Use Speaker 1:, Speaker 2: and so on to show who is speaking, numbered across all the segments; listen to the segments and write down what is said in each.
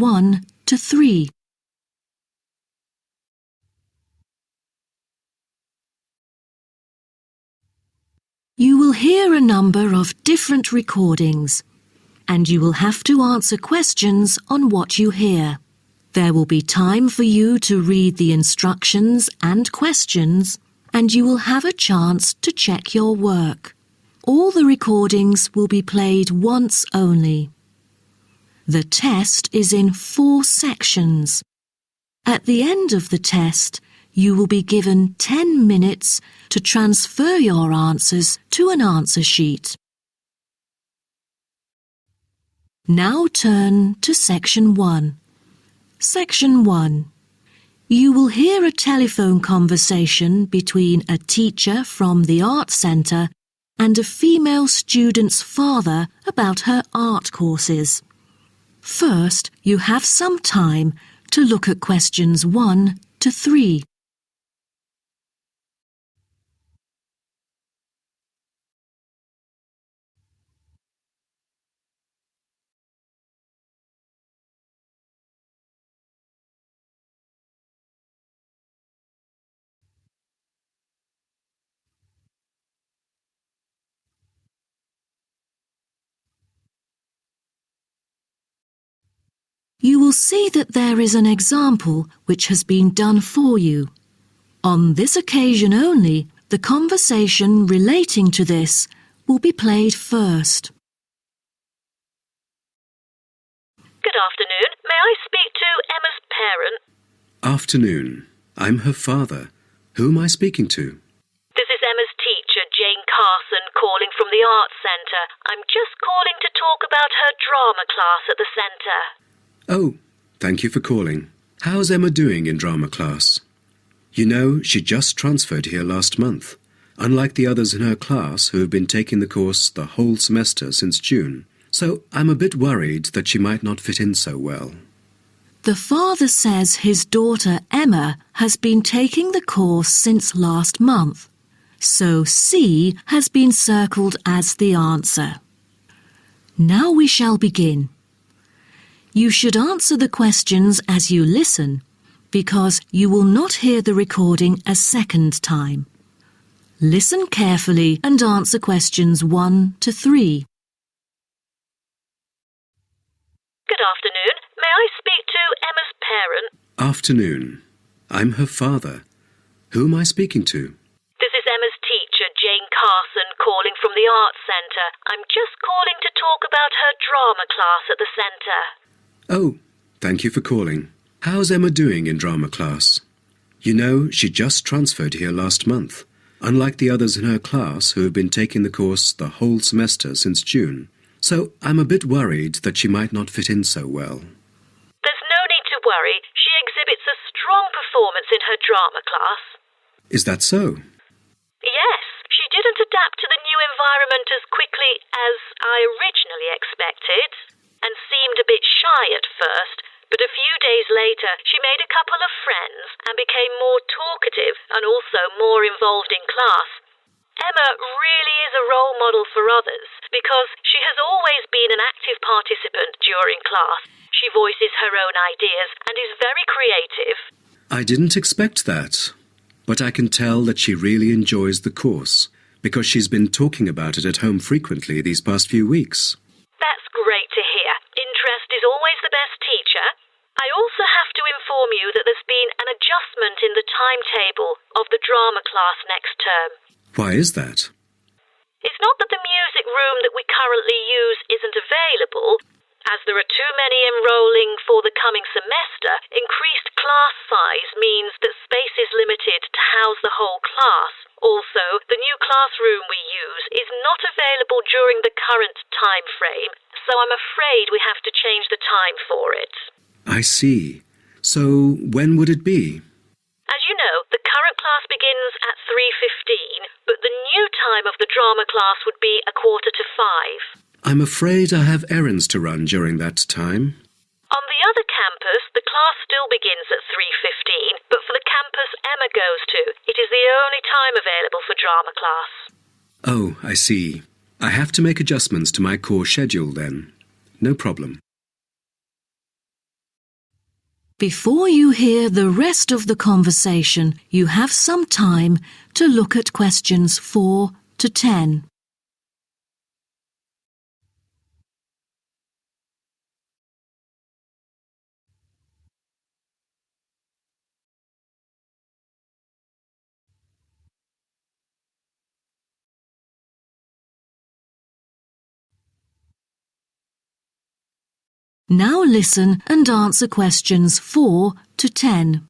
Speaker 1: 1 to 3. You will hear a number of different recordings, and you will have to answer questions on what you hear. There will be time for you to read the instructions and questions, and you will have a chance to check your work. All the recordings will be played once only. The test is in 4 sections. At the end of the test, you will be given 10 minutes to transfer your answers to an answer sheet. Now turn to Section 1. Section 1. You will hear a telephone conversation between a teacher from the art centre and a female student's father about her art courses. First, you have some time to look at questions 1 to 3. You will see that there is an example which has been done for you. On this occasion only, the conversation relating to this will be played first.
Speaker 2: Good afternoon. May I speak to Emma's parent?
Speaker 3: Afternoon. I'm her father. Who am I speaking to?
Speaker 2: This is Emma's teacher, Jane Carson, calling from the Arts Centre. I'm just calling to talk about her drama class at the centre.
Speaker 3: Oh, thank you for calling. How's Emma doing in drama class? You know, she just transferred here last month, unlike the others in her class who have been taking the course the whole semester since June. So I'm a bit worried that she might not fit in so well.
Speaker 1: The father says his daughter Emma has been taking the course since last month, so C has been circled as the answer. Now we shall begin. You should answer the questions as you listen, because you will not hear the recording a second time. Listen carefully and answer questions 1 to 3.
Speaker 2: Good afternoon. May I speak to Emma's parent?
Speaker 3: Afternoon. I'm her father. Who am I speaking to?
Speaker 2: This is Emma's teacher, Jane Carson, calling from the Arts Centre. I'm just calling to talk about her drama class at the centre.
Speaker 3: Oh, thank you for calling. How's Emma doing in drama class? You know, she just transferred here last month, unlike the others in her class who have been taking the course the whole semester since June. So I'm a bit worried that she might not fit in so well.
Speaker 2: There's no need to worry. She exhibits a strong performance in her drama class.
Speaker 3: Is that so?
Speaker 2: Yes, she didn't adapt to the new environment as quickly as I originally expected, and seemed a bit shy at first, but a few days later she made a couple of friends and became more talkative and also more involved in class. Emma really is a role model for others because she has always been an active participant during class. She voices her own ideas and is very creative.
Speaker 3: I didn't expect that, but I can tell that she really enjoys the course because she's been talking about it at home frequently these past few weeks.
Speaker 2: That's great to hear. Interest is always the best teacher. I also have to inform you that there's been an adjustment in the timetable of the drama class next term.
Speaker 3: Why is that?
Speaker 2: It's not that the music room that we currently use isn't available. As there are too many enrolling for the coming semester, increased class size means that space is limited to house the whole class. Also, the new classroom we use is not available during the current time frame, so I'm afraid we have to change the time for it.
Speaker 3: I see. So when would it be?
Speaker 2: As you know, the current class begins at 3:15, but the new time of the drama class would be 4:45.
Speaker 3: I'm afraid I have errands to run during that time.
Speaker 2: On the other campus, the class still begins at 3:15, but for the campus Emma goes to, it is the only time available for drama class.
Speaker 3: Oh, I see. I have to make adjustments to my course schedule then. No problem.
Speaker 1: Before you hear the rest of the conversation, you have some time to look at questions 4 to 10. Now listen and answer questions 4 to 10.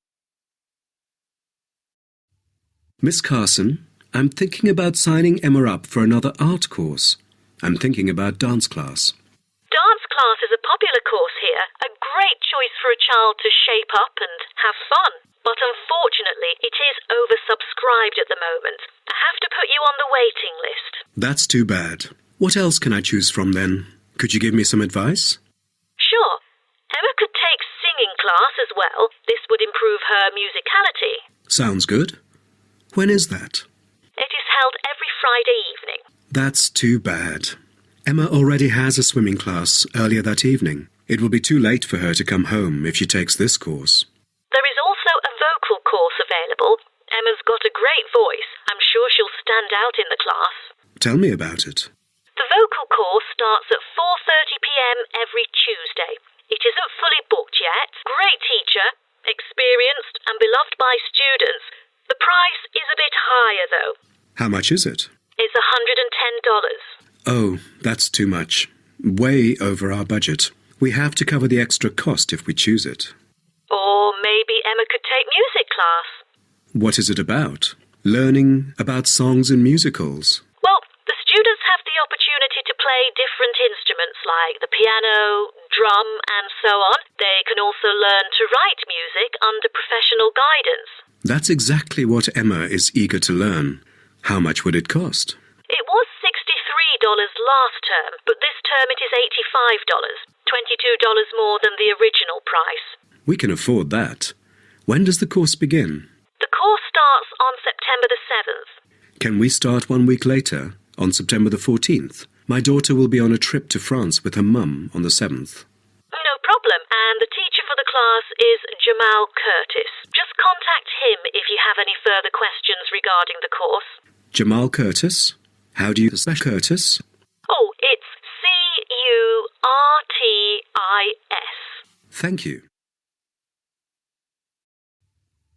Speaker 3: Miss Carson, I'm thinking about signing Emma up for another art course. I'm thinking about dance class.
Speaker 2: Dance class is a popular course here, a great choice for a child to shape up and have fun. But unfortunately, it is oversubscribed at the moment. I have to put you on the waiting list.
Speaker 3: That's too bad. What else can I choose from then? Could you give me some advice?
Speaker 2: Sure. Emma could take singing class as well. This would improve her musicality.
Speaker 3: Sounds good. When is that?
Speaker 2: It is held every Friday evening.
Speaker 3: That's too bad. Emma already has a swimming class earlier that evening. It will be too late for her to come home if she takes this course.
Speaker 2: There is also a vocal course available. Emma's got a great voice. I'm sure she'll stand out in the class.
Speaker 3: Tell me about it.
Speaker 2: The vocal course starts at 4:30 p.m. every Tuesday. It isn't fully booked yet. Great teacher, experienced and beloved by students. The price is a bit higher though.
Speaker 3: How much is it?
Speaker 2: It's $110.
Speaker 3: Oh, that's too much. Way over our budget. We have to cover the extra cost if we choose it.
Speaker 2: Or maybe Emma could take music class.
Speaker 3: What is it about? Learning about songs and musicals.
Speaker 2: Well, the students have the opportunity to play different instruments like the piano, drum and so on. They can also learn to write music under professional guidance.
Speaker 3: That's exactly what Emma is eager to learn. How much would it cost?
Speaker 2: It was $63 last term, but this term it is $85, $22 more than the original price.
Speaker 3: We can afford that. When does the course begin?
Speaker 2: The course starts on September the 7th.
Speaker 3: Can we start 1 week later, on September the 14th? My daughter will be on a trip to France with her mum on the 7th.
Speaker 2: No problem, and the teacher for the class is Jamal Curtis. Just contact him if you have any further questions regarding the course.
Speaker 3: Jamal Curtis? How do you spell Curtis?
Speaker 2: Oh, it's C-U-R-T-I-S.
Speaker 3: Thank you.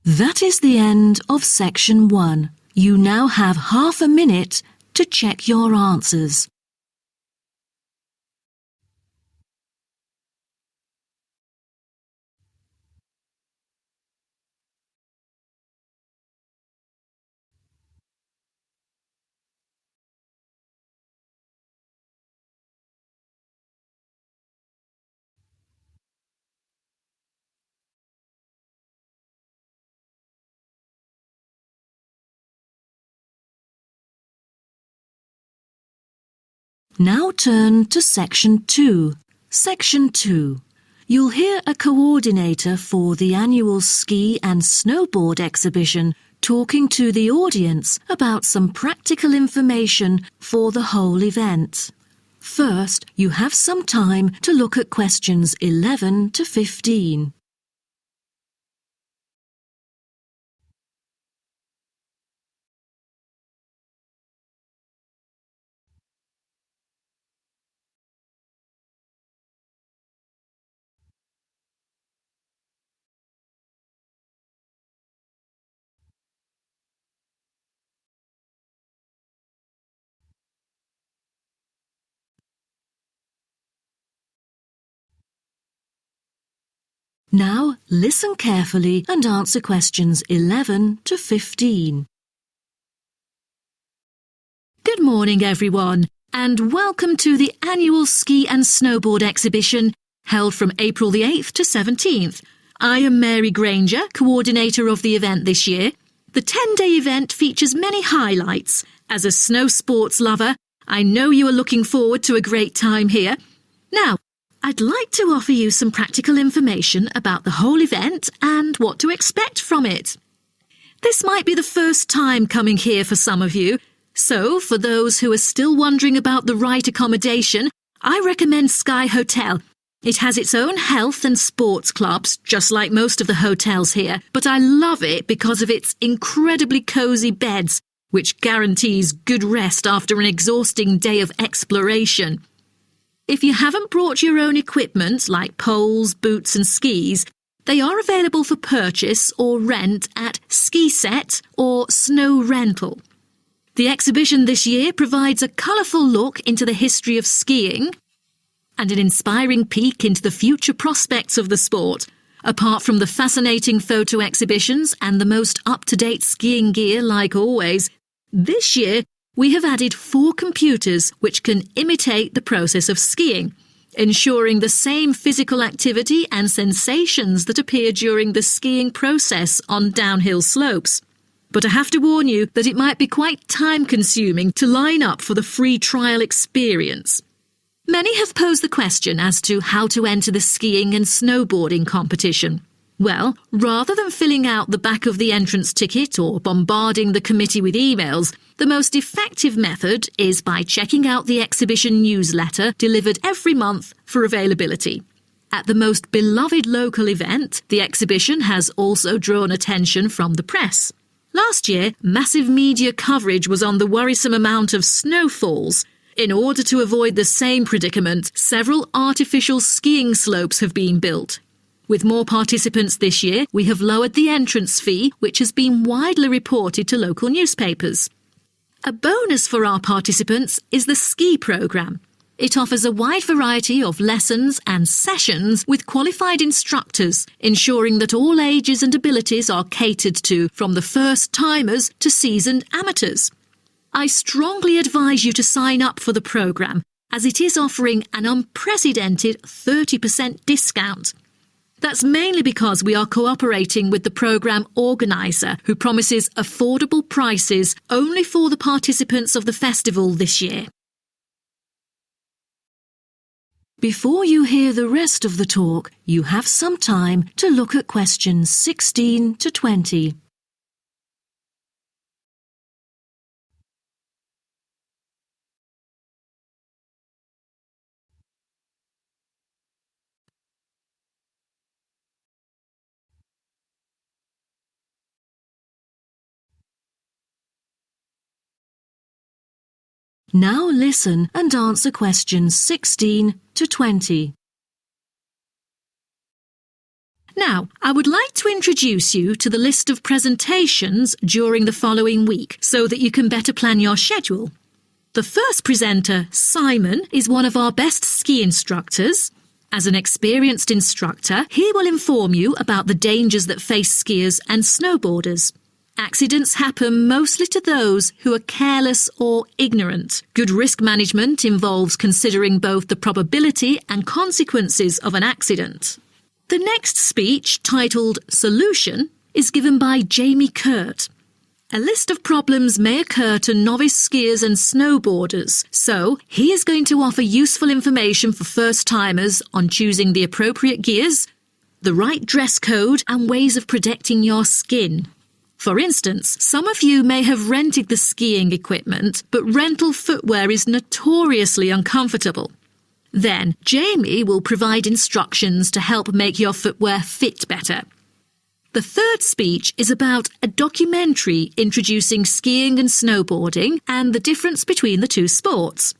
Speaker 1: That is the end of section 1. You now have half a minute to check your answers. Now turn to Section 2. Section 2. You'll hear a coordinator for the annual ski and snowboard exhibition talking to the audience about some practical information for the whole event. First, you have some time to look at questions 11 to 15. Now, listen carefully and answer questions 11 to 15. Good morning, everyone, and welcome to the annual ski and snowboard exhibition held from April the 8th to 17th. I am Mary Granger, coordinator of the event this year. The 10-day event features many highlights. As a snow sports lover, I know you are looking forward to a great time here. Now, I'd like to offer you some practical information about the whole event and what to expect from it. This might be the first time coming here for some of you, so for those who are still wondering about the right accommodation, I recommend Sky Hotel. It has its own health and sports clubs, just like most of the hotels here, but I love it because of its incredibly cosy beds, which guarantees good rest after an exhausting day of exploration. If you haven't brought your own equipment, like poles, boots and skis, they are available for purchase or rent at Ski Set or Snow Rental. The exhibition this year provides a colourful look into the history of skiing and an inspiring peek into the future prospects of the sport. Apart from the fascinating photo exhibitions and the most up-to-date skiing gear like always, this year we have added 4 computers which can imitate the process of skiing, ensuring the same physical activity and sensations that appear during the skiing process on downhill slopes. But I have to warn you that it might be quite time-consuming to line up for the free trial experience. Many have posed the question as to how to enter the skiing and snowboarding competition. Well, rather than filling out the back of the entrance ticket or bombarding the committee with emails, the most effective method is by checking out the exhibition newsletter delivered every month for availability. At the most beloved local event, the exhibition has also drawn attention from the press. Last year, massive media coverage was on the worrisome amount of snowfalls. In order to avoid the same predicament, several artificial skiing slopes have been built. With more participants this year, we have lowered the entrance fee, which has been widely reported to local newspapers. A bonus for our participants is the ski programme. It offers a wide variety of lessons and sessions with qualified instructors, ensuring that all ages and abilities are catered to, from the first-timers to seasoned amateurs. I strongly advise you to sign up for the programme, as it is offering an unprecedented 30% discount. That's mainly because we are cooperating with the programme organiser, who promises affordable prices only for the participants of the festival this year. Before you hear the rest of the talk, you have some time to look at questions 16 to 20. Now listen and answer questions 16 to 20. Now, I would like to introduce you to the list of presentations during the following week so that you can better plan your schedule. The first presenter, Simon, is one of our best ski instructors. As an experienced instructor, he will inform you about the dangers that face skiers and snowboarders. Accidents happen mostly to those who are careless or ignorant. Good risk management involves considering both the probability and consequences of an accident. The next speech, titled Solution, is given by Jamie Kurt. A list of problems may occur to novice skiers and snowboarders, so he is going to offer useful information for first-timers on choosing the appropriate gears, the right dress code, and ways of protecting your skin. For instance, some of you may have rented the skiing equipment, but rental footwear is notoriously uncomfortable. Then, Jamie will provide instructions to help make your footwear fit better. The third speech is about a documentary introducing skiing and snowboarding and the difference between the two sports.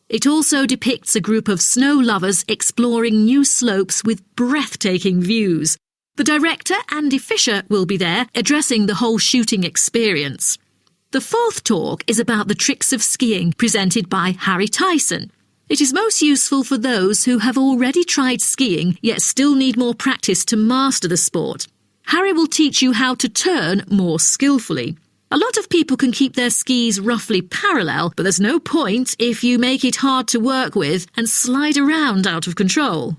Speaker 1: It also depicts a group of snow lovers exploring new slopes with breathtaking views. The director, Andy Fisher, will be there, addressing the whole shooting experience. The fourth talk is about the tricks of skiing, presented by Harry Tyson. It is most useful for those who have already tried skiing, yet still need more practice to master the sport. Harry will teach you how to turn more skillfully. A lot of people can keep their skis roughly parallel, but there's no point if you make it hard to work with and slide around out of control.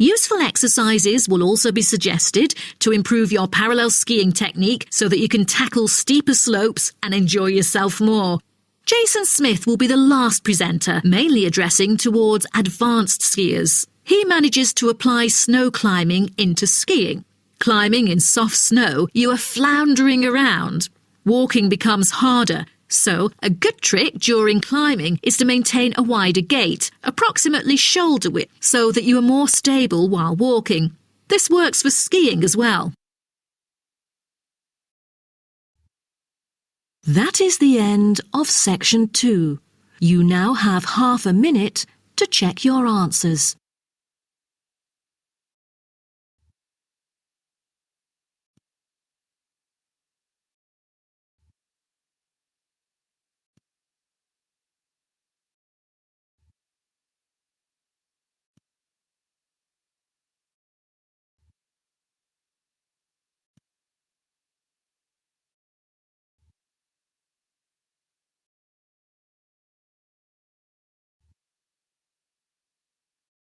Speaker 1: Useful exercises will also be suggested to improve your parallel skiing technique so that you can tackle steeper slopes and enjoy yourself more. Jason Smith will be the last presenter, mainly addressing towards advanced skiers. He manages to apply snow climbing into skiing. Climbing in soft snow, you are floundering around. Walking becomes harder, So, a good trick during climbing is to maintain a wider gait, approximately shoulder width, so that you are more stable while walking. This works for skiing as well. That is the end of section 2. You now have half a minute to check your answers.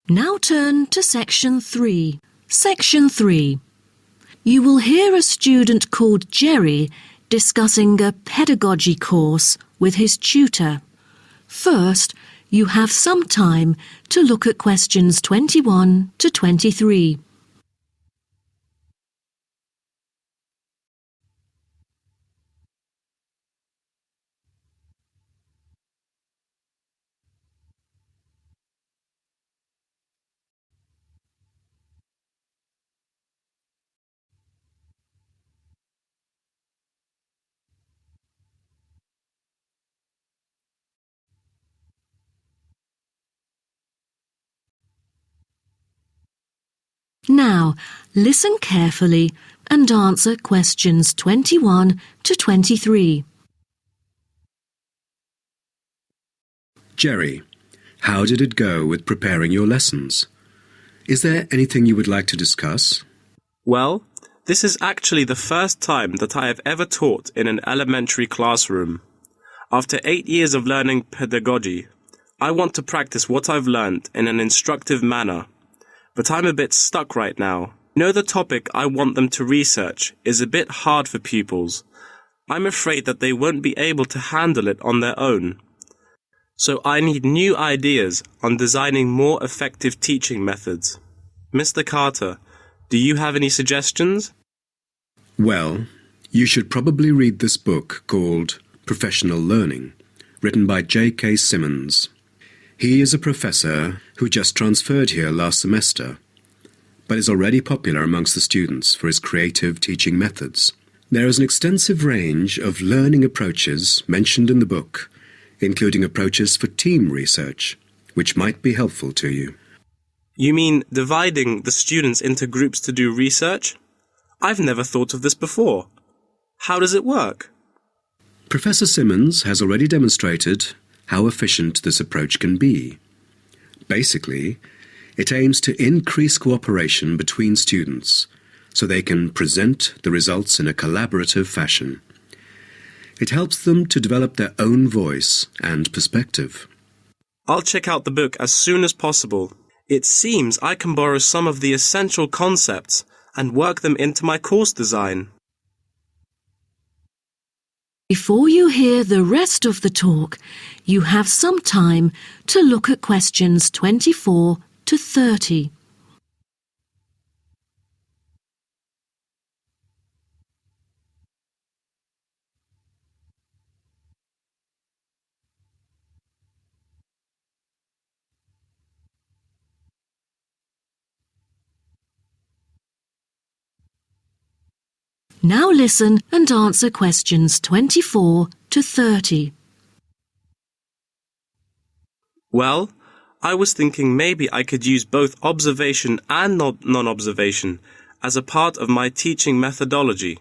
Speaker 1: Now turn to section 3. Section 3. You will hear a student called Jerry discussing a pedagogy course with his tutor. First, you have some time to look at questions 21 to 23. Now, listen carefully and answer questions 21 to 23.
Speaker 3: Jerry, how did it go with preparing your lessons? Is there anything you would like to discuss?
Speaker 4: Well, this is actually the first time that I have ever taught in an elementary classroom. After 8 years of learning pedagogy, I want to practice what I've learned in an instructive manner. But I'm a bit stuck right now. The topic I want them to research is a bit hard for pupils. I'm afraid that they won't be able to handle it on their own. So I need new ideas on designing more effective teaching methods. Mr. Carter, do you have any suggestions?
Speaker 3: Well, you should probably read this book called Professional Learning, written by J.K. Simmons. He is a professor who just transferred here last semester, but is already popular amongst the students for his creative teaching methods. There is an extensive range of learning approaches mentioned in the book, including approaches for team research, which might be helpful to you.
Speaker 4: You mean dividing the students into groups to do research? I've never thought of this before. How does it work?
Speaker 3: Professor Simmons has already demonstrated how efficient this approach can be. Basically, it aims to increase cooperation between students so they can present the results in a collaborative fashion. It helps them to develop their own voice and perspective.
Speaker 4: I'll check out the book as soon as possible. It seems I can borrow some of the essential concepts and work them into my course design.
Speaker 1: Before you hear the rest of the talk, you have some time to look at questions 24 to 30. Now listen and answer questions 24 to 30.
Speaker 4: Well, I was thinking maybe I could use both observation and non-observation as a part of my teaching methodology.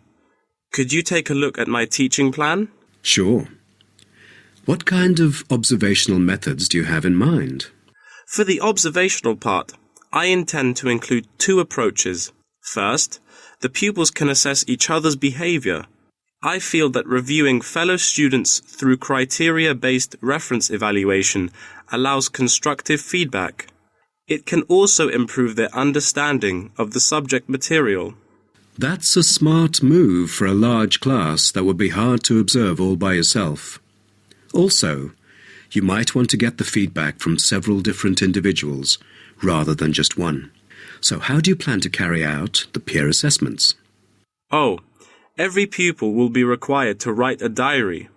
Speaker 4: Could you take a look at my teaching plan?
Speaker 3: Sure. What kind of observational methods do you have in mind?
Speaker 4: For the observational part, I intend to include 2 approaches. First, the pupils can assess each other's behavior. I feel that reviewing fellow students through criteria-based reference evaluation allows constructive feedback. It can also improve their understanding of the subject material.
Speaker 3: That's a smart move for a large class that would be hard to observe all by yourself. Also, you might want to get the feedback from several different individuals rather than just one. So how do you plan to carry out the peer assessments?
Speaker 4: Oh, every pupil will be required to write a diary.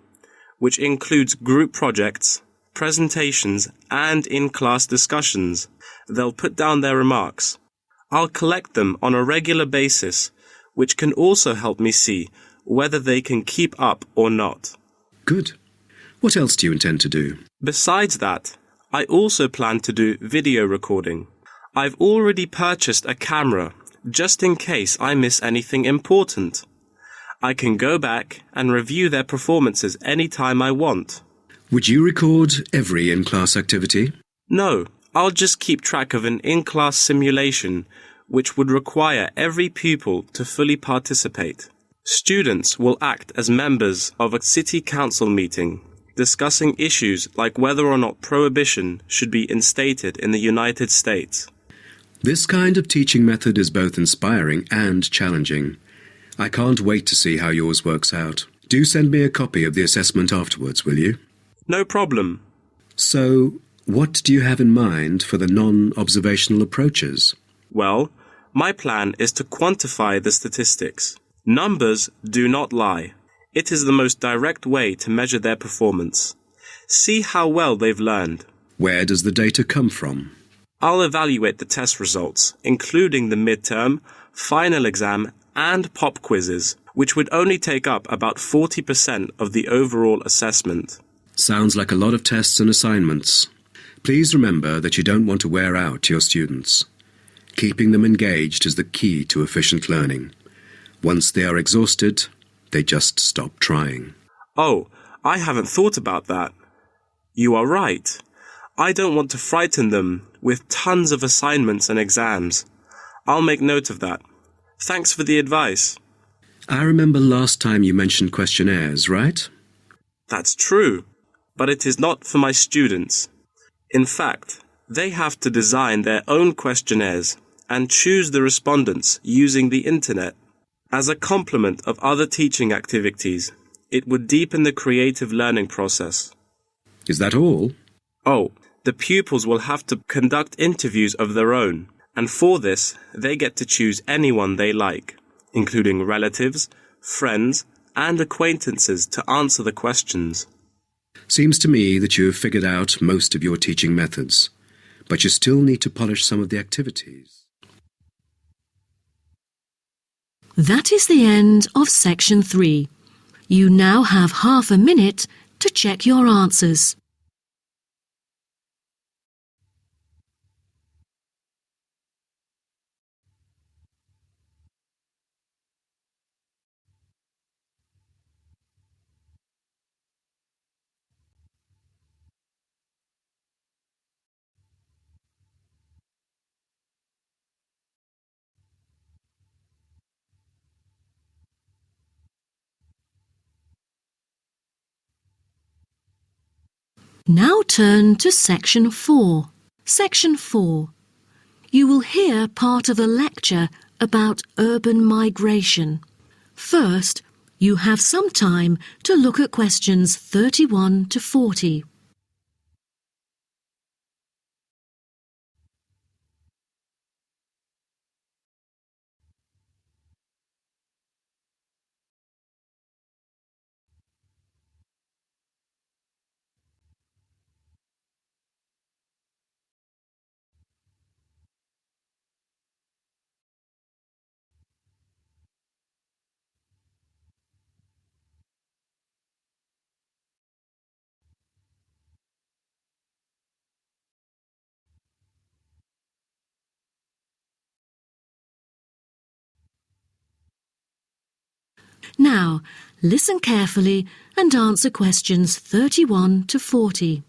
Speaker 4: which includes group projects, presentations, and in-class discussions. They'll put down their remarks. I'll collect them on a regular basis, which can also help me see whether they can keep up or not.
Speaker 3: Good. What else do you intend to do?
Speaker 4: Besides that, I also plan to do video recording. I've already purchased a camera, just in case I miss anything important. I can go back and review their performances anytime I want.
Speaker 3: Would you record every in-class activity?
Speaker 4: No, I'll just keep track of an in-class simulation, which would require every pupil to fully participate. Students will act as members of a city council meeting, discussing issues like whether or not prohibition should be instated in the United States.
Speaker 3: This kind of teaching method is both inspiring and challenging. I can't wait to see how yours works out. Do send me a copy of the assessment afterwards, will you?
Speaker 4: No problem.
Speaker 3: So, what do you have in mind for the non-observational approaches?
Speaker 4: Well, my plan is to quantify the statistics. Numbers do not lie. It is the most direct way to measure their performance. See how well they've learned.
Speaker 3: Where does the data come from?
Speaker 4: I'll evaluate the test results, including the midterm, final exam, and pop quizzes, which would only take up about 40% of the overall assessment.
Speaker 3: Sounds like a lot of tests and assignments. Please remember that you don't want to wear out your students. Keeping them engaged is the key to efficient learning. Once they are exhausted, they just stop trying.
Speaker 4: Oh, I haven't thought about that. You are right. I don't want to frighten them with tons of assignments and exams. I'll make note of that. Thanks for the advice.
Speaker 3: I remember last time you mentioned questionnaires, right?
Speaker 4: That's true, but it is not for my students. In fact, they have to design their own questionnaires and choose the respondents using the internet. As a complement of other teaching activities, it would deepen the creative learning process.
Speaker 3: Is that all?
Speaker 4: Oh, the pupils will have to conduct interviews of their own, and for this, they get to choose anyone they like, including relatives, friends, and acquaintances to answer the questions.
Speaker 3: Seems to me that you have figured out most of your teaching methods, but you still need to polish some of the activities.
Speaker 1: That is the end of section 3. You now have half a minute to check your answers. Now turn to section 4. Section 4. You will hear part of a lecture about urban migration. First, you have some time to look at questions 31 to 40. Now, listen carefully and answer questions 31 to 40.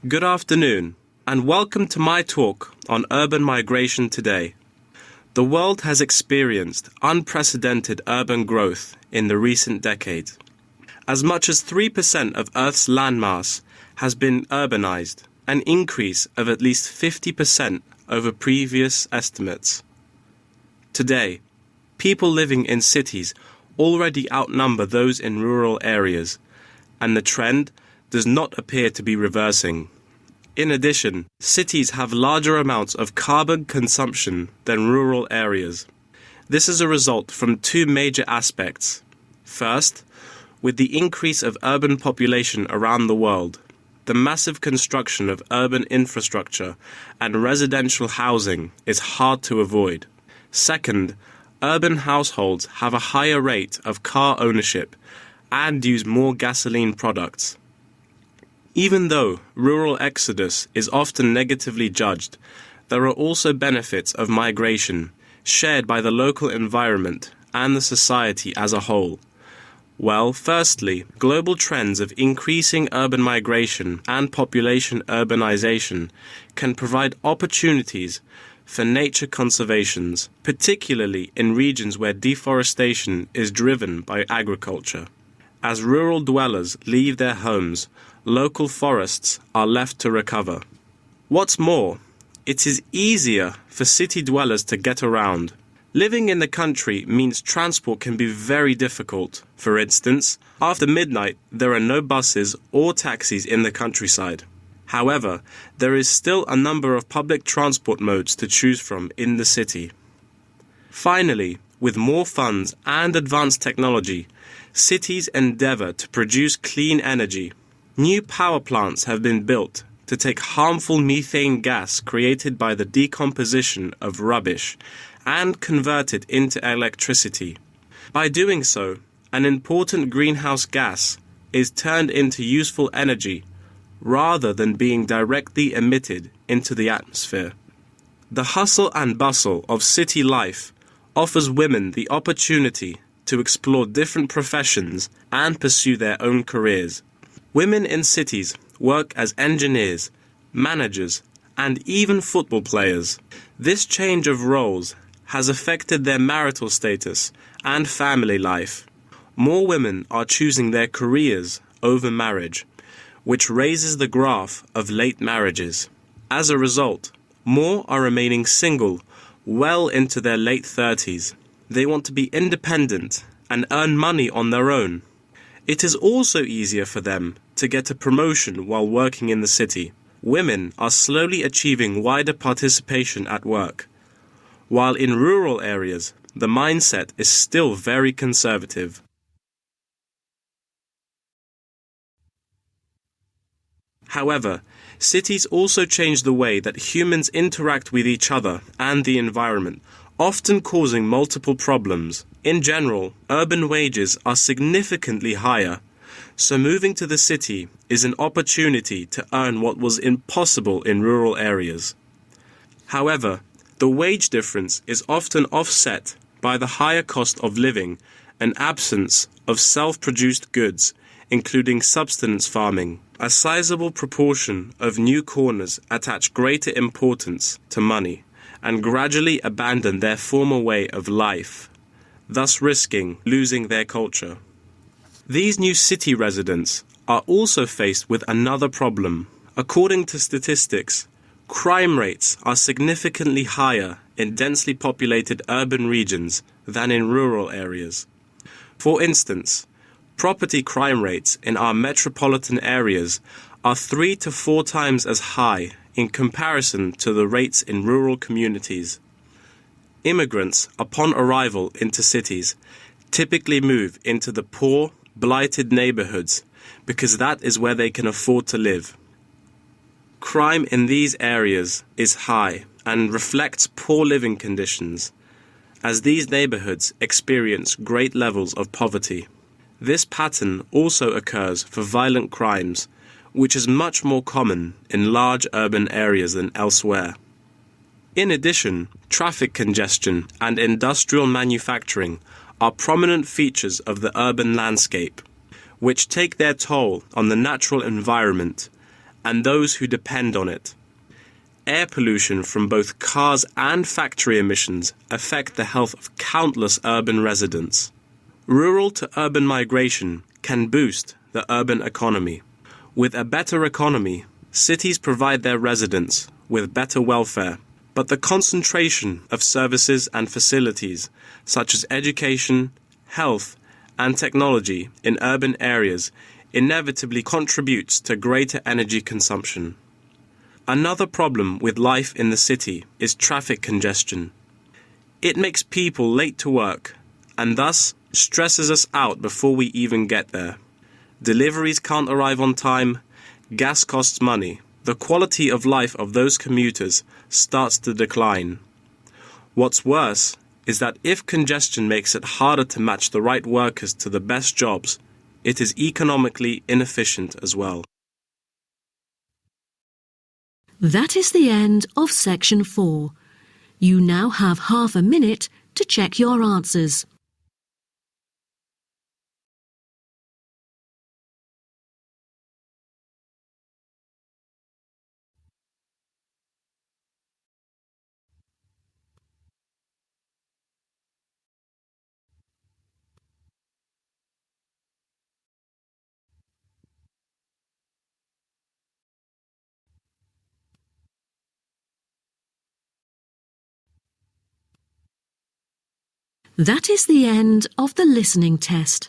Speaker 4: Good afternoon, and welcome to my talk on urban migration today. The world has experienced unprecedented urban growth in the recent decades. As much as 3% of Earth's landmass has been urbanized, an increase of at least 50% over previous estimates. Today, people living in cities already outnumber those in rural areas, and the trend does not appear to be reversing. In addition, cities have larger amounts of carbon consumption than rural areas. This is a result from two major aspects. First, With the increase of urban population around the world, the massive construction of urban infrastructure and residential housing is hard to avoid. Second, urban households have a higher rate of car ownership and use more gasoline products. Even though rural exodus is often negatively judged, there are also benefits of migration shared by the local environment and the society as a whole. Well, firstly, global trends of increasing urban migration and population urbanization can provide opportunities for nature conservations, particularly in regions where deforestation is driven by agriculture. As rural dwellers leave their homes, local forests are left to recover. What's more, it is easier for city dwellers to get around. Living in the country means transport can be very difficult. For instance, after midnight, there are no buses or taxis in the countryside. However, there is still a number of public transport modes to choose from in the city. Finally, with more funds and advanced technology, cities endeavor to produce clean energy. New power plants have been built to take harmful methane gas created by the decomposition of rubbish and convert it into electricity. By doing so, an important greenhouse gas is turned into useful energy rather than being directly emitted into the atmosphere. The hustle and bustle of city life offers women the opportunity to explore different professions and pursue their own careers. Women in cities work as engineers, managers, and even football players. This change of roles has affected their marital status and family life. More women are choosing their careers over marriage, which raises the graph of late marriages. As a result, more are remaining single well into their late 30s. They want to be independent and earn money on their own. It is also easier for them to get a promotion while working in the city. Women are slowly achieving wider participation at work, while in rural areas, the mindset is still very conservative. However, cities also change the way that humans interact with each other and the environment, often causing multiple problems. In general, urban wages are significantly higher, so moving to the city is an opportunity to earn what was impossible in rural areas. However, the wage difference is often offset by the higher cost of living and absence of self-produced goods, including subsistence farming. A sizable proportion of new corners attach greater importance to money and gradually abandon their former way of life, thus risking losing their culture. These new city residents are also faced with another problem. According to statistics, crime rates are significantly higher in densely populated urban regions than in rural areas. For instance, property crime rates in our metropolitan areas are 3 to 4 times as high in comparison to the rates in rural communities. Immigrants, upon arrival into cities, typically move into the poor, blighted neighborhoods because that is where they can afford to live. Crime in these areas is high and reflects poor living conditions, as these neighborhoods experience great levels of poverty. This pattern also occurs for violent crimes, which is much more common in large urban areas than elsewhere. In addition, traffic congestion and industrial manufacturing are prominent features of the urban landscape, which take their toll on the natural environment and those who depend on it. Air pollution from both cars and factory emissions affect the health of countless urban residents. Rural to urban migration can boost the urban economy. With a better economy, cities provide their residents with better welfare, but the concentration of services and facilities, such as education, health, and technology in urban areas inevitably contributes to greater energy consumption. Another problem with life in the city is traffic congestion. It makes people late to work and thus stresses us out before we even get there. Deliveries can't arrive on time, gas costs money. The quality of life of those commuters starts to decline. What's worse is that if congestion makes it harder to match the right workers to the best jobs, it is economically inefficient as well.
Speaker 1: That is the end of section 4. You now have half a minute to check your answers. That is the end of the listening test.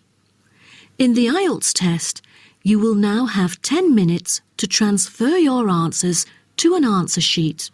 Speaker 1: In the IELTS test, you will now have 10 minutes to transfer your answers to an answer sheet.